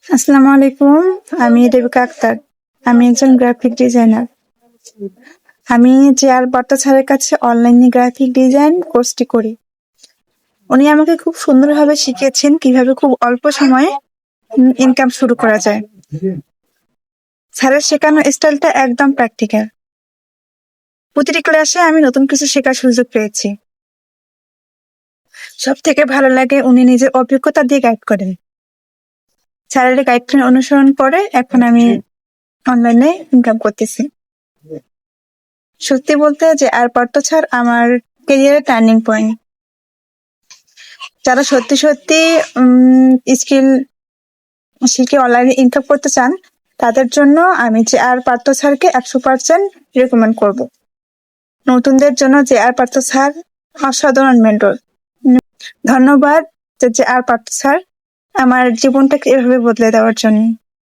আসসালামু আলাইকুম। আমি রেবেকা আক্তার। আমি একজন গ্রাফিক ডিজাইনার। আমি জে.আর. বার্তা স্যারের কাছে অনলাইনে গ্রাফিক ডিজাইন কোর্সটি করি। উনি আমাকে খুব সুন্দরভাবে শিখিয়েছেন কিভাবে খুব অল্প সময়ে ইনকাম শুরু করা যায়। স্যারের শেখানো স্টাইলটা একদম প্র্যাকটিক্যাল। প্রতিটি ক্লাসে আমি নতুন কিছু শেখার সুযোগ পেয়েছি। সবথেকে ভালো লাগে উনি নিজের অভিজ্ঞতা দিয়ে গাইড করেন। স্যারের গাইডলাইন অনুসরণ করে এখন আমি অনলাইনে ইনকাম করতেছি। সত্যি বলতে জে.আর. বার্তা স্যার আমার ক্যারিয়ারের টার্নিং পয়েন্ট। যারা সত্যি স্কিল শিখে অনলাইনে ইনকাম করতে চান তাদের জন্য আমি জে.আর. পার্থ স্যারকে 100% রেকমেন্ড করব। নতুনদের জন্য জে.আর. পার্থ স্যার অসাধারণ মেন্টর। ধন্যবাদ জে.আর. পার্থ স্যার আমার জীবনটাকে এভাবে বদলে দেওয়ার জন্য।